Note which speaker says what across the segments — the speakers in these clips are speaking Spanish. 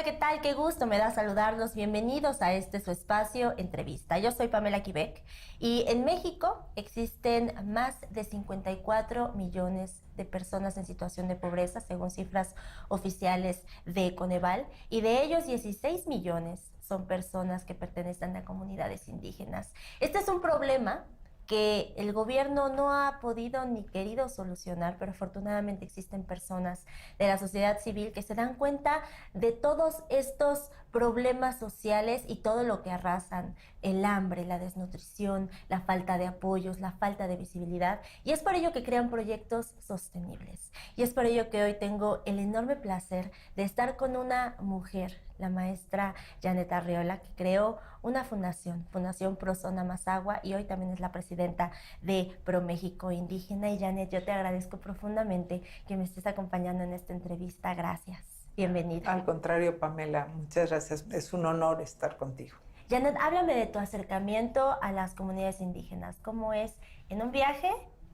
Speaker 1: ¿qué tal? Qué gusto me da saludarlos. Bienvenidos a este su espacio Entrevista. Yo soy Pamela Quebec y en México existen más de 54 millones de personas en situación de pobreza, según cifras oficiales de Coneval, y de ellos 16 millones son personas que pertenecen a comunidades indígenas. Este es un problema que el gobierno no ha podido ni querido solucionar, pero afortunadamente existen personas de la sociedad civil que se dan cuenta de todos estos problemas sociales y todo lo que arrasan: el hambre, la desnutrición, la falta de apoyos, la falta de visibilidad, y es por ello que crean proyectos sostenibles. Y es por ello que hoy tengo el enorme placer de estar con una mujer, la maestra Janet Arriola, que creó una fundación, Fundación Pro Zona Mazahua, y hoy también es la presidenta de Pro México Indígena. Y Janet, yo te agradezco profundamente que me estés acompañando en esta entrevista. Gracias. Bienvenida.
Speaker 2: Al contrario, Pamela, muchas gracias. Es un honor estar contigo.
Speaker 1: Janet, háblame de tu acercamiento a las comunidades indígenas. ¿Cómo es en un viaje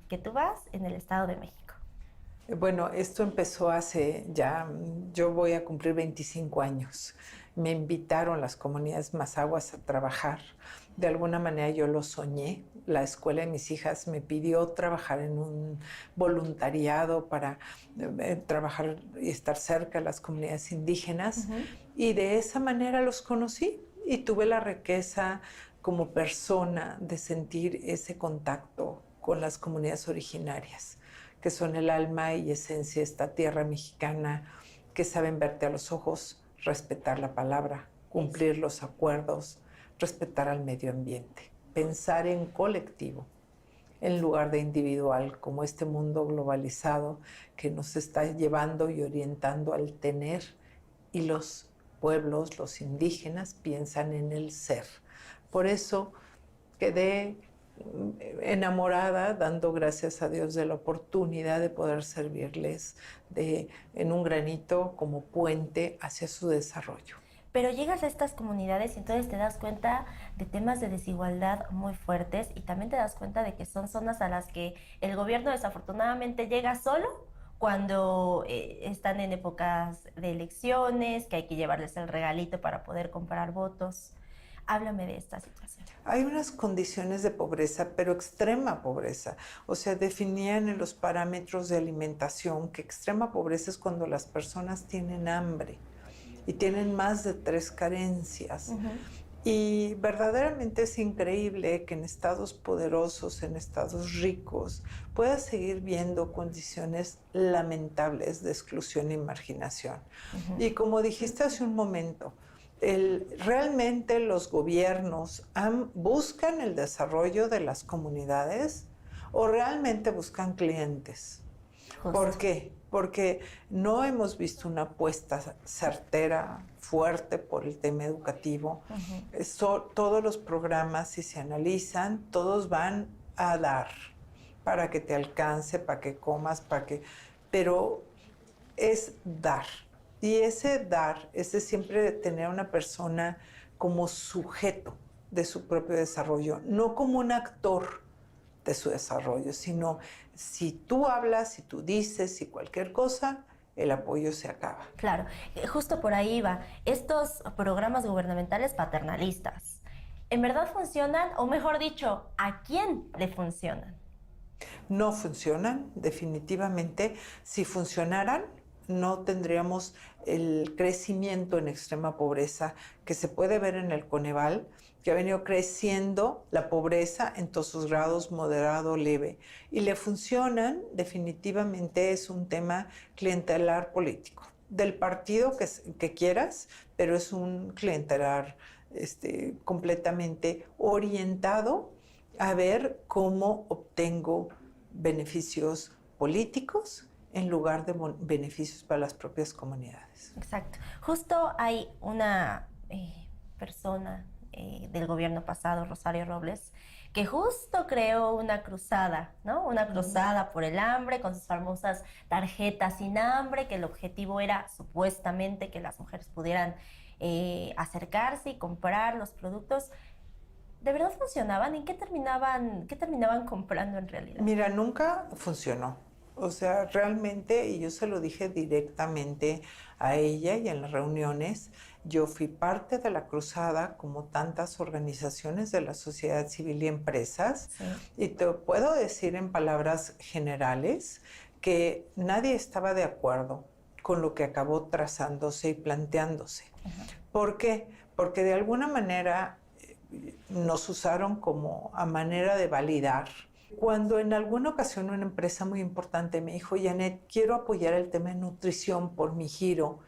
Speaker 1: que tú vas en el Estado de México?
Speaker 2: Bueno, esto empezó hace ya, yo voy a cumplir 25 años. Me invitaron las comunidades mazahuas a trabajar. De alguna manera yo lo soñé. La escuela de mis hijas me pidió trabajar en un voluntariado para trabajar y estar cerca de las comunidades indígenas. Y de esa manera los conocí y tuve la riqueza como persona de sentir ese contacto con las comunidades originarias, que son el alma y esencia de esta tierra mexicana, que saben verte a los ojos, respetar la palabra, cumplir los acuerdos, respetar al medio ambiente, pensar en colectivo en lugar de individual, como este mundo globalizado que nos está llevando y orientando al tener, y los pueblos, los indígenas, piensan en el ser. Por eso quedé enamorada, dando gracias a Dios de la oportunidad de poder servirles en un granito como puente hacia su desarrollo.
Speaker 1: Pero llegas a estas comunidades y entonces te das cuenta de temas de desigualdad muy fuertes, y también te das cuenta de que son zonas a las que el gobierno desafortunadamente llega solo cuando están en épocas de elecciones, que hay que llevarles el regalito para poder comprar votos. Háblame de esta situación.
Speaker 2: Hay unas condiciones de pobreza, pero extrema pobreza. O sea, definían en los parámetros de alimentación que extrema pobreza es cuando las personas tienen hambre y tienen más de 3 carencias. Y verdaderamente es increíble que en estados poderosos, en estados ricos, puedas seguir viendo condiciones lamentables de exclusión y marginación. Y como dijiste hace un momento, realmente los gobiernos buscan el desarrollo de las comunidades o realmente buscan clientes.
Speaker 1: Justo.
Speaker 2: ¿Por qué? Porque no hemos visto una apuesta certera, fuerte por el tema educativo. Todos los programas, si se analizan, todos van a dar para que te alcance, para que comas, pero es dar. Y ese dar, ese siempre tener a una persona como sujeto de su propio desarrollo, no como un actor de su desarrollo, sino si tú hablas, si tú dices, si cualquier cosa, el apoyo se acaba.
Speaker 1: Claro, justo por ahí va. Estos programas gubernamentales paternalistas, ¿en verdad funcionan? O mejor dicho, ¿a quién le funcionan?
Speaker 2: No funcionan, definitivamente. Si funcionaran, no tendríamos el crecimiento en extrema pobreza que se puede ver en el Coneval, que ha venido creciendo la pobreza en todos sus grados, moderado, leve. Y le funcionan, definitivamente es un tema clientelar político, del partido que quieras, pero es un clientelar completamente orientado a ver cómo obtengo beneficios políticos en lugar de beneficios para las propias comunidades.
Speaker 1: Exacto. Justo hay una persona del gobierno pasado, Rosario Robles, que justo creó una cruzada, ¿no? Una cruzada por el hambre, con sus famosas tarjetas sin hambre, que el objetivo era supuestamente que las mujeres pudieran acercarse y comprar los productos. ¿De verdad funcionaban? ¿En qué terminaban comprando en realidad?
Speaker 2: Mira, nunca funcionó. O sea, realmente, y yo se lo dije directamente a ella y en las reuniones, yo fui parte de la cruzada, como tantas organizaciones de la sociedad civil y empresas,
Speaker 1: Sí.
Speaker 2: y te puedo decir en palabras generales que nadie estaba de acuerdo con lo que acabó trazándose y planteándose. ¿Por qué? Porque de alguna manera nos usaron como a manera de validar. Cuando en alguna ocasión una empresa muy importante me dijo, Janet, quiero apoyar el tema de nutrición por mi giro,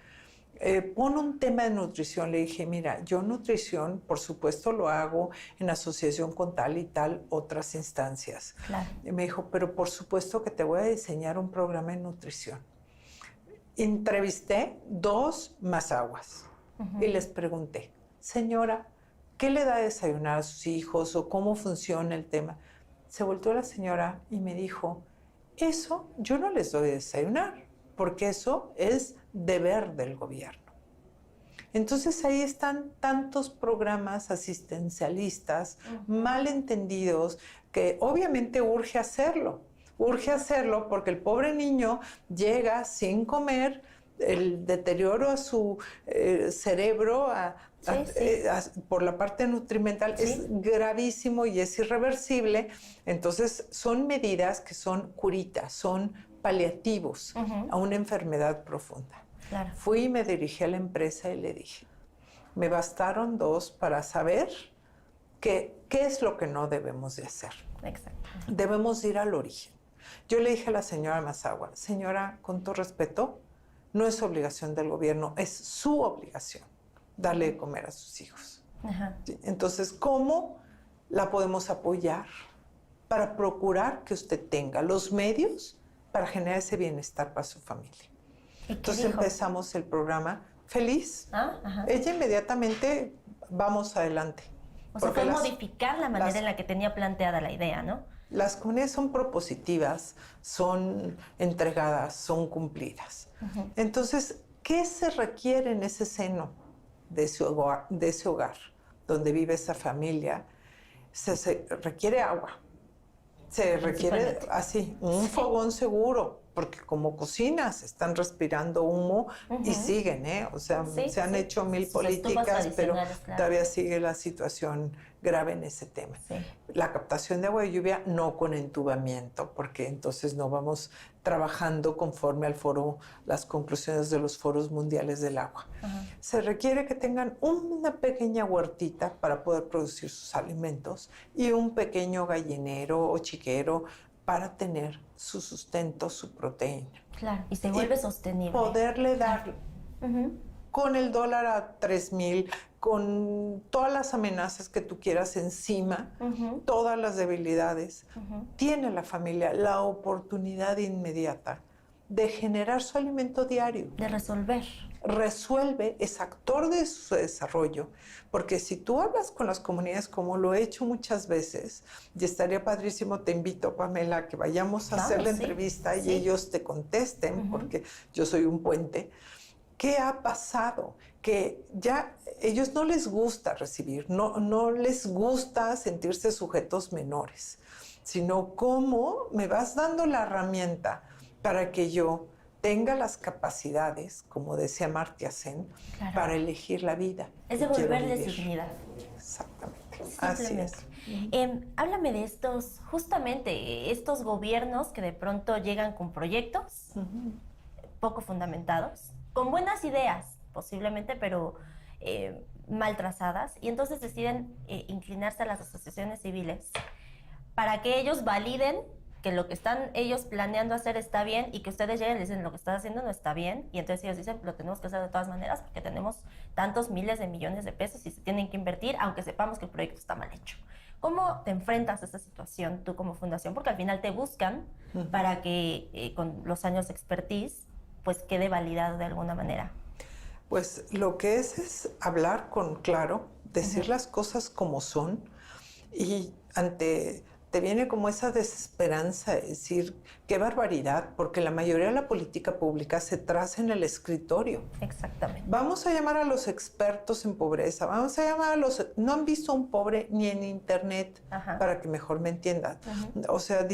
Speaker 2: pon un tema de nutrición. Le dije, mira, yo nutrición, por supuesto, lo hago en asociación con tal y tal otras instancias.
Speaker 1: Claro.
Speaker 2: Y me dijo, pero por supuesto que te voy a diseñar un programa de nutrición. Entrevisté 2 Mazaguas y les pregunté, señora, ¿qué le da a desayunar a sus hijos o cómo funciona el tema? Se volteó la señora y me dijo, eso yo no les doy a desayunar, porque eso es deber del gobierno. Entonces ahí están tantos programas asistencialistas mal entendidos que obviamente urge hacerlo porque el pobre niño llega sin comer, el deterioro a su cerebro por la parte nutrimental es gravísimo y es irreversible. Entonces son medidas que son curitas, son paliativos a una enfermedad profunda.
Speaker 1: Claro.
Speaker 2: Fui y me dirigí a la empresa y le dije, me bastaron 2 para saber qué es lo que no debemos de hacer.
Speaker 1: Exacto.
Speaker 2: Debemos ir al origen. Yo le dije a la señora Mazagua, señora, con todo respeto, no es obligación del gobierno, es su obligación darle de comer a sus hijos.
Speaker 1: Ajá.
Speaker 2: Entonces, ¿cómo la podemos apoyar para procurar que usted tenga los medios para generar ese bienestar para su familia? Entonces empezamos el programa feliz. Ella inmediatamente, vamos adelante.
Speaker 1: O sea, fue modificar la manera en la que tenía planteada la idea, ¿no?
Speaker 2: Las comunidades son propositivas, son entregadas, son cumplidas. Entonces, ¿qué se requiere en ese seno de ese hogar donde vive esa familia? Se requiere agua, se requiere así, un fogón seguro, porque como cocinas están respirando humo y siguen, o sea, se han hecho 1000 políticas, pero todavía sigue la situación grave en ese tema. La captación de agua de lluvia no con entubamiento, porque entonces no vamos trabajando conforme al las conclusiones de los foros mundiales del agua. Se requiere que tengan una pequeña huertita para poder producir sus alimentos y un pequeño gallinero o chiquero para tener su sustento, su proteína.
Speaker 1: Claro, y se vuelve sostenible.
Speaker 2: Poderle dar con el dólar a 3,000, con todas las amenazas que tú quieras encima, todas las debilidades, tiene la familia la oportunidad inmediata de generar su alimento diario.
Speaker 1: De resolver.
Speaker 2: Resuelve, es actor de su desarrollo, porque si tú hablas con las comunidades, como lo he hecho muchas veces, y estaría padrísimo, te invito, Pamela, a que vayamos a hacer la entrevista y ellos te contesten, porque yo soy un puente. ¿Qué ha pasado? Que ya ellos no les gusta recibir, no les gusta sentirse sujetos menores, sino cómo me vas dando la herramienta para que yo tenga las capacidades, como decía Amartya Sen, para elegir la vida.
Speaker 1: Es devolverles dignidad.
Speaker 2: Exactamente. Así es.
Speaker 1: Háblame de justamente estos gobiernos que de pronto llegan con proyectos poco fundamentados, con buenas ideas posiblemente, pero mal trazadas, y entonces deciden inclinarse a las asociaciones civiles para que ellos validen que lo que están ellos planeando hacer está bien, y que ustedes lleguen y dicen lo que estás haciendo no está bien, y entonces ellos dicen lo tenemos que hacer de todas maneras porque tenemos tantos miles de millones de pesos y se tienen que invertir aunque sepamos que el proyecto está mal hecho. ¿Cómo te enfrentas a esta situación tú como fundación? Porque al final te buscan para que con los años de expertise pues quede validado de alguna manera.
Speaker 2: Pues lo que es hablar con claro, decir las cosas como son, y ante te viene como esa desesperanza, es decir, qué barbaridad, porque la mayoría de la política pública se traza en el escritorio.
Speaker 1: Exactamente.
Speaker 2: Vamos a llamar a los expertos en pobreza, vamos a llamar a los... No han visto a un pobre ni en internet, para que mejor me entiendan. O sea,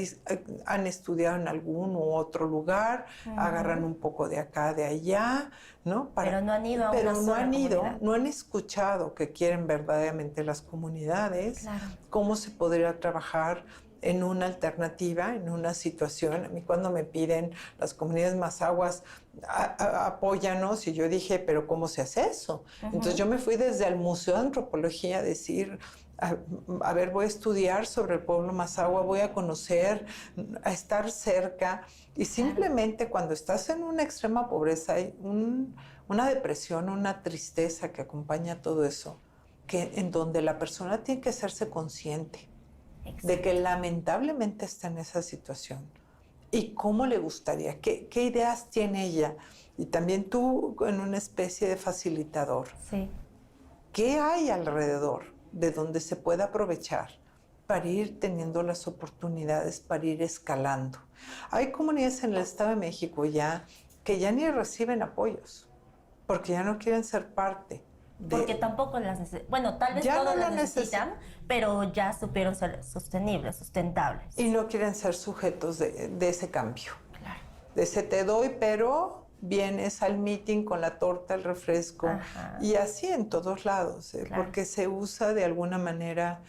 Speaker 2: han estudiado en algún u otro lugar, agarran un poco de acá, de allá, ¿no?
Speaker 1: Pero no han ido a una sola comunidad.
Speaker 2: No han escuchado que quieren verdaderamente las comunidades, cómo se podría trabajar en una alternativa, en una situación. A mí cuando me piden las comunidades Mazahuas, apóyanos, y yo dije, pero ¿cómo se hace eso? Entonces yo me fui desde el Museo de Antropología a decir, a ver, voy a estudiar sobre el pueblo Mazahua, voy a conocer, a estar cerca, y simplemente cuando estás en una extrema pobreza hay una depresión, una tristeza que acompaña todo eso, en donde la persona tiene que hacerse consciente de que lamentablemente está en esa situación. ¿Y cómo le gustaría? ¿Qué ideas tiene ella? Y también tú en una especie de facilitador.
Speaker 1: Sí.
Speaker 2: ¿Qué hay alrededor de donde se pueda aprovechar para ir teniendo las oportunidades, para ir escalando? Hay comunidades en el Estado de México que ya ni reciben apoyos, porque ya no quieren ser parte.
Speaker 1: Porque tampoco las necesitan. Bueno, tal vez todos las necesitan, pero ya supieron ser sostenibles, sustentables.
Speaker 2: Y no quieren ser sujetos de ese cambio.
Speaker 1: Claro.
Speaker 2: De ese te doy, pero vienes al meeting con la torta, el refresco. Y así en todos lados, porque se usa de alguna manera...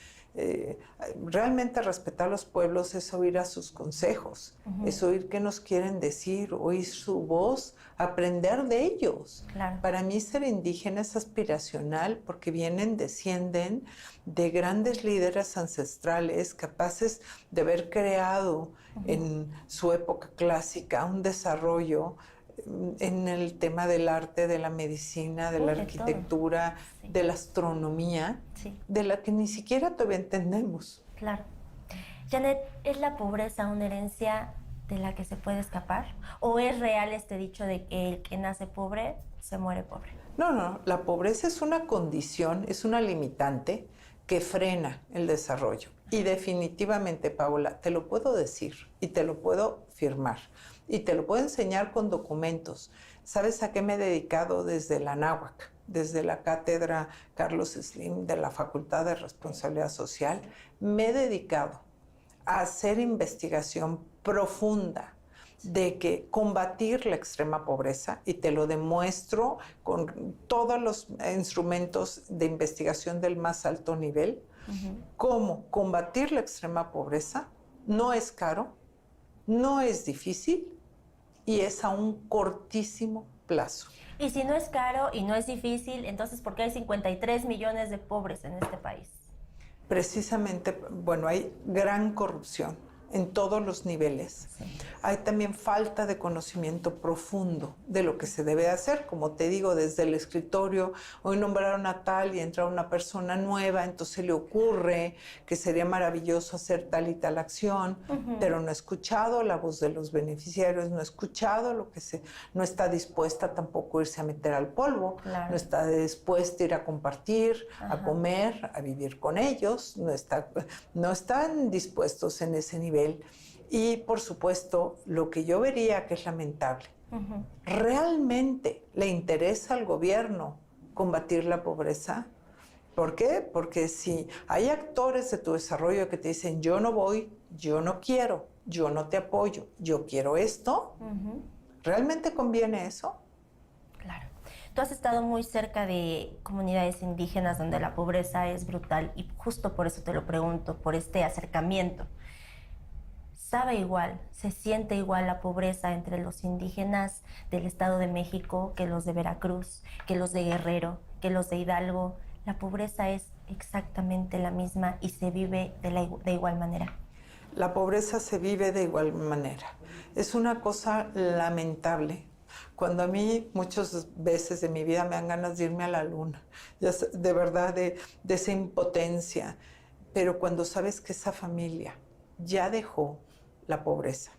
Speaker 2: realmente respetar a los pueblos es oír a sus consejos, es oír qué nos quieren decir, oír su voz, aprender de ellos. Para mí ser indígena es aspiracional porque descienden de grandes líderes ancestrales capaces de haber creado en su época clásica un desarrollo en el tema del arte, de la medicina, de la arquitectura, de la astronomía, de la que ni siquiera todavía entendemos.
Speaker 1: Claro. Janet, ¿es la pobreza una herencia de la que se puede escapar? ¿O es real este dicho de que el que nace pobre se muere pobre?
Speaker 2: No, la pobreza es una condición, es una limitante que frena el desarrollo. Y definitivamente, Paola, te lo puedo decir y te lo puedo firmar. Y te lo puedo enseñar con documentos. ¿Sabes a qué me he dedicado desde la Anáhuac? Desde la cátedra Carlos Slim de la Facultad de Responsabilidad Social, me he dedicado a hacer investigación profunda de que combatir la extrema pobreza, y te lo demuestro con todos los instrumentos de investigación del más alto nivel, cómo combatir la extrema pobreza no es caro, no es difícil, y es a un cortísimo plazo.
Speaker 1: Y si no es caro y no es difícil, entonces ¿por qué hay 53 millones de pobres en este país?
Speaker 2: Precisamente, bueno, hay gran corrupción en todos los niveles. Hay también falta de conocimiento profundo de lo que se debe hacer. Como te digo, desde el escritorio, hoy nombraron a tal y entra una persona nueva, entonces le ocurre que sería maravilloso hacer tal y tal acción, pero no ha escuchado la voz de los beneficiarios, no ha escuchado no está dispuesta tampoco a irse a meter al polvo, no está dispuesta a ir a compartir, a comer, a vivir con ellos, no están dispuestos en ese nivel. Y, por supuesto, lo que yo vería que es lamentable, ¿realmente le interesa al gobierno combatir la pobreza? ¿Por qué? Porque si hay actores de tu desarrollo que te dicen, yo no voy, yo no quiero, yo no te apoyo, yo quiero esto, ¿realmente conviene eso?
Speaker 1: Claro. Tú has estado muy cerca de comunidades indígenas donde la pobreza es brutal y justo por eso te lo pregunto, por este acercamiento. ¿Sabe igual, se siente igual la pobreza entre los indígenas del Estado de México que los de Veracruz, que los de Guerrero, que los de Hidalgo? La pobreza es exactamente la misma y se vive de igual manera.
Speaker 2: La pobreza se vive de igual manera. Es una cosa lamentable. Cuando a mí muchas veces de mi vida me dan ganas de irme a la luna, de verdad, de esa impotencia. Pero cuando sabes que esa familia ya dejó la pobreza,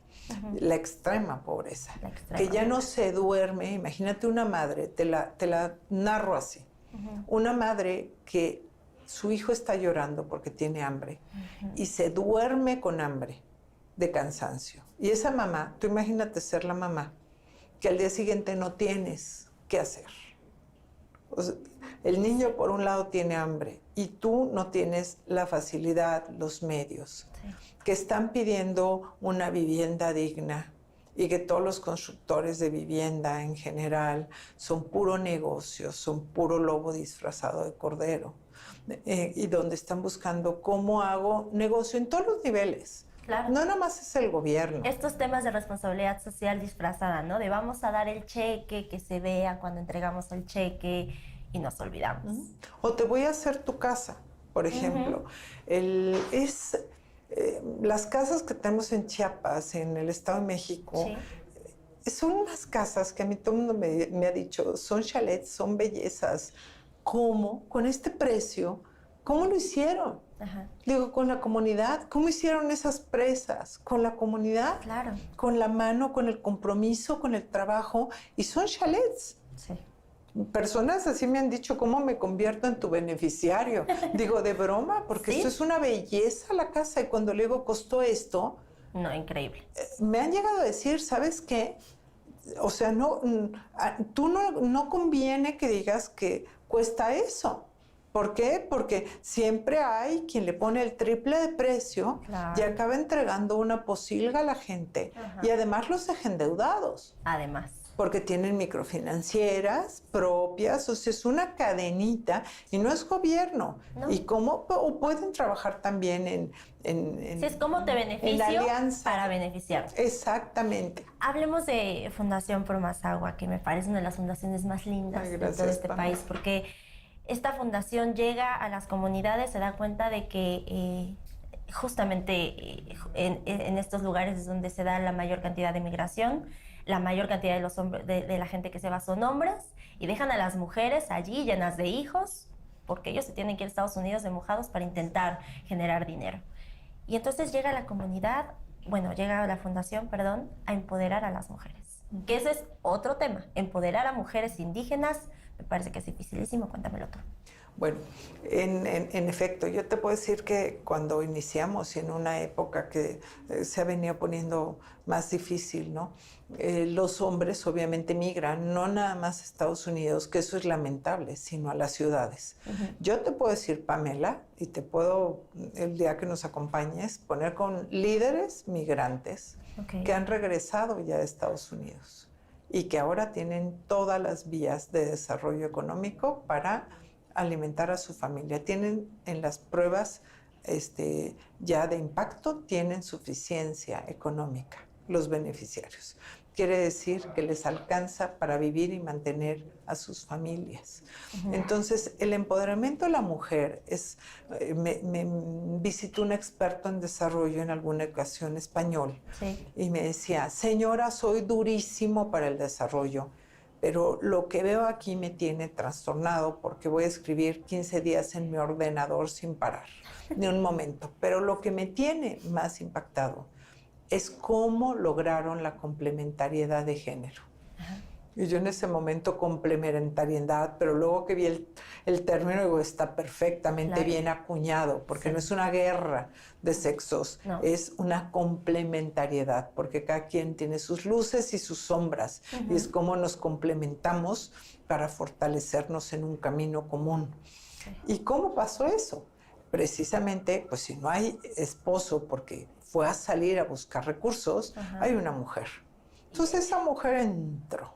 Speaker 2: la extrema pobreza, que ya no se duerme. Imagínate una madre, te la narro así, una madre que su hijo está llorando porque tiene hambre y se duerme con hambre de cansancio. Y esa mamá, tú imagínate ser la mamá, que al día siguiente no tienes qué hacer. O sea, el niño por un lado tiene hambre y tú no tienes la facilidad, los medios, que están pidiendo una vivienda digna y que todos los constructores de vivienda en general son puro negocio, son puro lobo disfrazado de cordero, y donde están buscando cómo hago negocio en todos los niveles.
Speaker 1: Claro.
Speaker 2: No nada más es el gobierno.
Speaker 1: Estos temas de responsabilidad social disfrazada, ¿no? De vamos a dar el cheque, que se vea cuando entregamos el cheque y nos olvidamos.
Speaker 2: O te voy a hacer tu casa, por ejemplo. Las casas que tenemos en Chiapas, en el Estado de México, son unas casas que a mí todo el mundo me ha dicho, son chalets, son bellezas. ¿Cómo? Con este precio, ¿cómo lo hicieron?
Speaker 1: Ajá.
Speaker 2: Digo, con la comunidad. ¿Cómo hicieron esas presas? Con la comunidad.
Speaker 1: Claro.
Speaker 2: Con la mano, con el compromiso, con el trabajo. Y son chalets.
Speaker 1: Sí.
Speaker 2: Personas así me han dicho, ¿cómo me convierto en tu beneficiario? Digo, de broma, porque esto es una belleza la casa. Y cuando le digo, costó esto...
Speaker 1: No, increíble.
Speaker 2: Me han llegado a decir, ¿sabes qué? O sea, tú no conviene que digas que cuesta eso. ¿Por qué? Porque siempre hay quien le pone el triple de precio y acaba entregando una posilga a la gente. Y además los deja endeudados.
Speaker 1: Además.
Speaker 2: Porque tienen microfinancieras propias, o sea, es una cadenita y no es gobierno. ¿No? Y cómo o pueden trabajar también
Speaker 1: sí, es como te beneficio para beneficiar.
Speaker 2: Exactamente.
Speaker 1: Hablemos de Fundación por Más Agua, que me parece una de las fundaciones más lindas de todo este país, porque esta fundación llega a las comunidades, se da cuenta de que justamente en estos lugares es donde se da la mayor cantidad de migración, la mayor cantidad de los hombres, de la gente que se va son hombres, y dejan a las mujeres allí llenas de hijos, porque ellos se tienen que ir a Estados Unidos de mojados para intentar generar dinero. Y entonces llega la comunidad, llega la fundación, a empoderar a las mujeres. Que ese es otro tema, empoderar a mujeres indígenas, me parece que es dificilísimo, cuéntamelo tú.
Speaker 2: Bueno, en efecto, yo te puedo decir que cuando iniciamos, en una época que se venía poniendo más difícil, ¿no? Los hombres obviamente migran, no nada más a Estados Unidos, que eso es lamentable, sino a las ciudades. Yo te puedo decir, Pamela, y te puedo, el día que nos acompañes, poner con líderes migrantes que han regresado ya a Estados Unidos y que ahora tienen todas las vías de desarrollo económico para alimentar a su familia. Tienen en las pruebas ya de impacto, tienen suficiencia económica los beneficiarios. Quiere decir que les alcanza para vivir y mantener a sus familias. Entonces, el empoderamiento de la mujer es... me visitó un experto en desarrollo en alguna ocasión español y me decía, señora, soy durísimo para el desarrollo, pero lo que veo aquí me tiene trastornado porque voy a escribir 15 días en mi ordenador sin parar, ni un momento. Pero lo que me tiene más impactado es cómo lograron la complementariedad de género. Y yo en ese momento complementariedad, pero luego que vi el término, digo, está perfectamente bien acuñado, porque no es una guerra de sexos, es una complementariedad, porque cada quien tiene sus luces y sus sombras, y es cómo nos complementamos para fortalecernos en un camino común. ¿Y cómo pasó eso? Precisamente, pues si no hay esposo, porque fue a salir a buscar recursos, hay una mujer. Entonces esa mujer entró,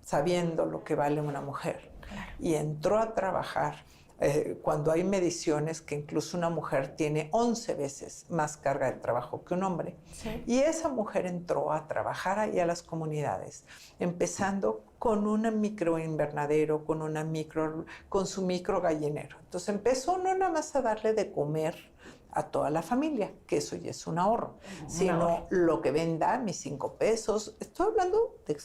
Speaker 2: sabiendo lo que vale una mujer, y entró a trabajar cuando hay mediciones que incluso una mujer tiene 11 veces más carga de trabajo que un hombre. Y esa mujer entró a trabajar ahí a las comunidades, empezando con un microinvernadero, con su micro gallinero. Entonces empezó no nada más a darle de comer a toda la familia, que eso ya es un ahorro, sino lo que venda, mis 5 pesos, estoy hablando de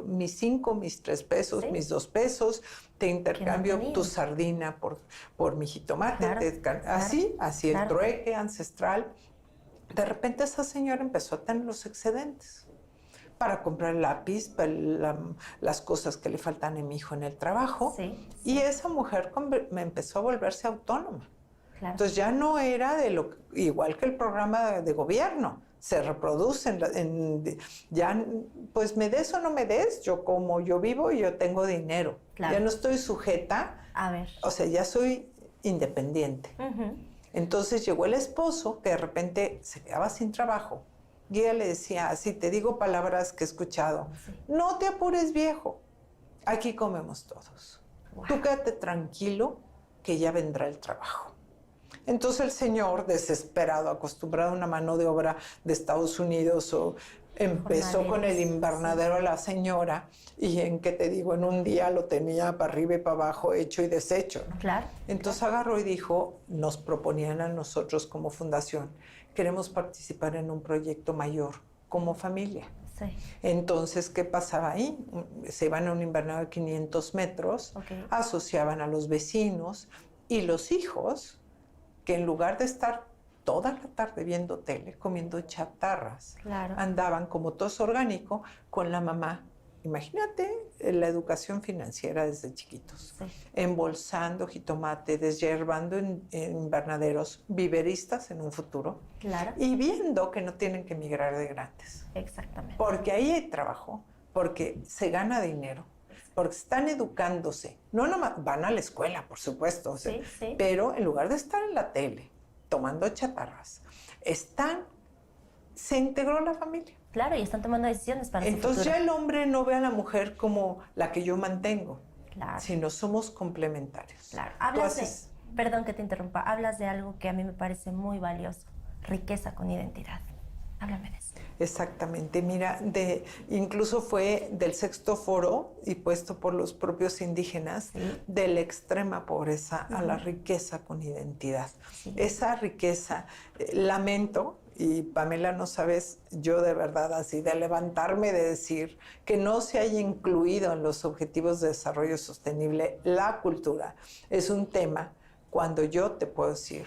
Speaker 2: mis 5, mis 3 pesos, mis 2 pesos, te intercambio tu sardina por mi jitomate, así el trueque ancestral. De repente esa señora empezó a tener los excedentes, para comprar el lápiz, para las cosas que le faltan a mi hijo en el trabajo.
Speaker 1: Sí,
Speaker 2: Y esa mujer me empezó a volverse autónoma.
Speaker 1: claro.
Speaker 2: Entonces ya no era igual que el programa de gobierno. Se reproducen, ya pues me des o no me des, yo como, yo vivo y yo tengo dinero.
Speaker 1: Claro.
Speaker 2: Ya no estoy sujeta,
Speaker 1: A ver.
Speaker 2: o sea, ya soy independiente. Entonces llegó el esposo que de repente se quedaba sin trabajo y ella le decía, así te digo palabras que he escuchado,
Speaker 1: Sí.
Speaker 2: no te apures viejo, aquí comemos todos.
Speaker 1: Wow.
Speaker 2: Tú quédate tranquilo que ya vendrá el trabajo. Entonces el señor, desesperado, acostumbrado a una mano de obra de Estados Unidos, empezó con el invernadero a la señora y en que te digo, en un día lo tenía para arriba y para abajo, hecho y deshecho, ¿no?
Speaker 1: Claro.
Speaker 2: Entonces agarró y dijo, nos proponían a nosotros como fundación, queremos participar en un proyecto mayor como familia.
Speaker 1: Sí.
Speaker 2: Entonces, ¿qué pasaba ahí? Se iban a un invernadero de 500 metros, asociaban a los vecinos y los hijos, que en lugar de estar toda la tarde viendo tele, comiendo chatarras,
Speaker 1: Claro.
Speaker 2: andaban como todo es orgánico con la mamá. Imagínate la educación financiera desde chiquitos,
Speaker 1: Sí.
Speaker 2: embolsando jitomate, deshiervando en invernaderos, viveristas en un futuro,
Speaker 1: Claro.
Speaker 2: y viendo que no tienen que emigrar de grandes.
Speaker 1: Exactamente.
Speaker 2: Porque ahí hay trabajo, porque se gana dinero, porque están educándose. No nomás van a la escuela, por supuesto, o sea,
Speaker 1: Sí, sí.
Speaker 2: pero en lugar de estar en la tele, tomando chatarras, se integró la familia.
Speaker 1: Claro, y están tomando decisiones para su
Speaker 2: Entonces
Speaker 1: futuro.
Speaker 2: ya el hombre no ve a la mujer como la que yo mantengo,
Speaker 1: Claro.
Speaker 2: sino somos complementarios.
Speaker 1: Claro.
Speaker 2: Entonces,
Speaker 1: Perdón que te interrumpa, hablas de algo que a mí me parece muy valioso, riqueza con identidad. Háblame de eso.
Speaker 2: exactamente, mira, incluso fue del 6º foro y puesto por los propios indígenas,
Speaker 1: Sí.
Speaker 2: de la extrema pobreza a la riqueza con identidad.
Speaker 1: Sí.
Speaker 2: Esa riqueza, lamento, y Pamela, no sabes, yo de verdad así, de levantarme, de decir que no se haya incluido en los Objetivos de Desarrollo Sostenible la cultura. Es un tema cuando yo te puedo decir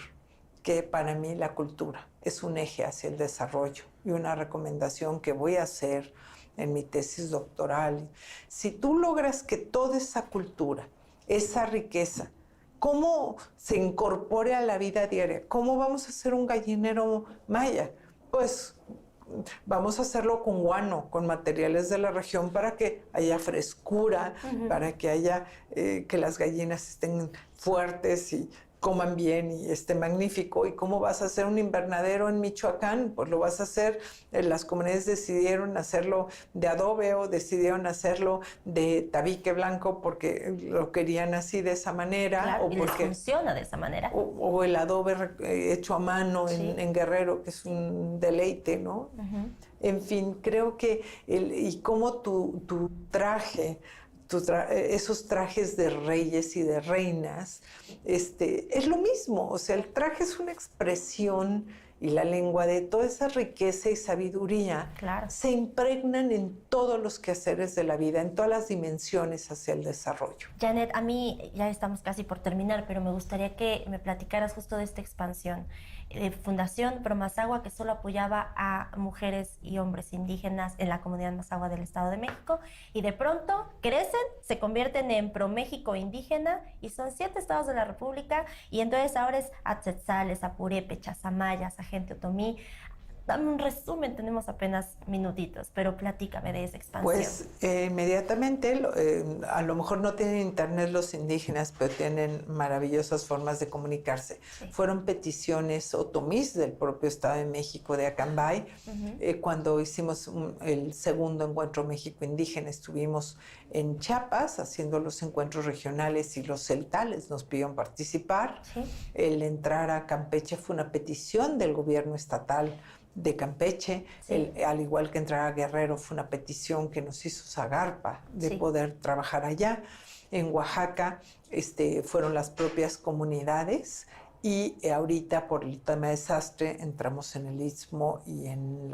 Speaker 2: que para mí la cultura es un eje hacia el desarrollo y una recomendación que voy a hacer en mi tesis doctoral. Si tú logras que toda esa cultura, esa riqueza, cómo se incorpore a la vida diaria, cómo vamos a hacer un gallinero maya, pues vamos a hacerlo con guano, con materiales de la región para que haya frescura, para que haya que las gallinas estén fuertes y coman bien y esté magnífico. ¿Y cómo vas a hacer un invernadero en Michoacán? Pues lo vas a hacer, las comunidades decidieron hacerlo de adobe o decidieron hacerlo de tabique blanco porque lo querían así de esa manera.
Speaker 1: Claro,
Speaker 2: o
Speaker 1: y
Speaker 2: porque
Speaker 1: les funciona de esa manera.
Speaker 2: o el adobe hecho a mano
Speaker 1: Sí.
Speaker 2: en Guerrero, que es un deleite, ¿no? En fin, creo que y cómo tu traje, esos trajes de reyes y de reinas, es lo mismo. O sea, el traje es una expresión y la lengua de toda esa riqueza y sabiduría.
Speaker 1: Claro.
Speaker 2: Se impregnan en todos los quehaceres de la vida, en todas las dimensiones hacia el desarrollo.
Speaker 1: Janet, a mí ya estamos casi por terminar, pero me gustaría que me platicaras justo de esta expansión. Fundación Promazagua, que solo apoyaba a mujeres y hombres indígenas en la comunidad Mazahua del Estado de México, y de pronto crecen, se convierten en Proméxico Indígena, y son 7 estados de la República, y entonces ahora es Atzetzales, Apurépechas, Amayas, Agente Otomí. Dame un resumen, tenemos apenas minutitos, pero platícame de esa expansión.
Speaker 2: Pues inmediatamente, a lo mejor no tienen internet los indígenas, pero tienen maravillosas formas de comunicarse.
Speaker 1: Sí.
Speaker 2: Fueron peticiones otomís del propio Estado de México, de Acambay. Cuando hicimos el segundo encuentro México Indígena, estuvimos en Chiapas haciendo los encuentros regionales y los celtales nos pidieron participar.
Speaker 1: Sí.
Speaker 2: El entrar a Campeche fue una petición del gobierno estatal de Campeche,
Speaker 1: Sí.
Speaker 2: Al igual que entrar a Guerrero fue una petición que nos hizo Zagarpa de
Speaker 1: Sí.
Speaker 2: poder trabajar allá. En Oaxaca fueron las propias comunidades y ahorita por el tema de desastre entramos en el Istmo y en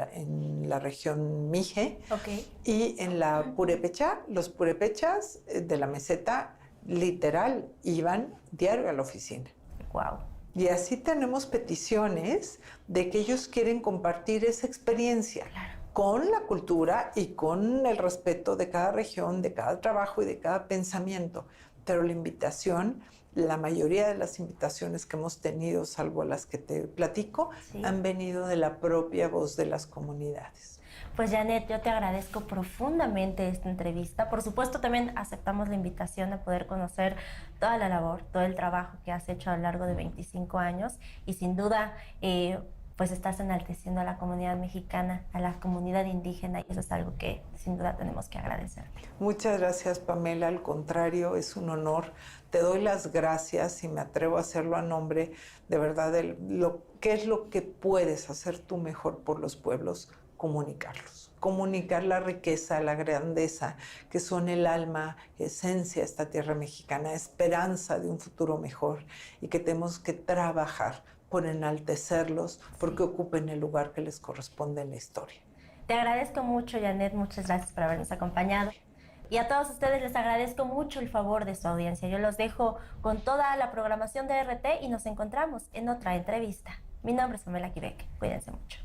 Speaker 2: la región Mije.
Speaker 1: Ok.
Speaker 2: Y en la Purépecha, los purépechas de la meseta literal iban diario a la oficina.
Speaker 1: Wow.
Speaker 2: Y así tenemos peticiones de que ellos quieren compartir esa experiencia.
Speaker 1: Claro.
Speaker 2: con la cultura y con el respeto de cada región, de cada trabajo y de cada pensamiento. Pero la invitación, la mayoría de las invitaciones que hemos tenido, salvo las que te platico,
Speaker 1: Sí.
Speaker 2: han venido de la propia voz de las comunidades.
Speaker 1: Pues Janet, yo te agradezco profundamente esta entrevista. Por supuesto, también aceptamos la invitación a poder conocer toda la labor, todo el trabajo que has hecho a lo largo de 25 años y sin duda, pues estás enalteciendo a la comunidad mexicana, a la comunidad indígena y eso es algo que sin duda tenemos que agradecerte.
Speaker 2: Muchas gracias, Pamela. Al contrario, es un honor. Te doy las gracias y me atrevo a hacerlo a nombre de verdad de qué es lo que puedes hacer tú mejor por los pueblos. Comunicarlos, comunicar la riqueza, la grandeza, que son el alma, esencia de esta tierra mexicana, esperanza de un futuro mejor y que tenemos que trabajar por enaltecerlos porque ocupen el lugar que les corresponde en la historia.
Speaker 1: Te agradezco mucho, Janet, muchas gracias por habernos acompañado. Y a todos ustedes les agradezco mucho el favor de su audiencia. Yo los dejo con toda la programación de RT y nos encontramos en otra entrevista. Mi nombre es Pamela Quebec. Cuídense mucho.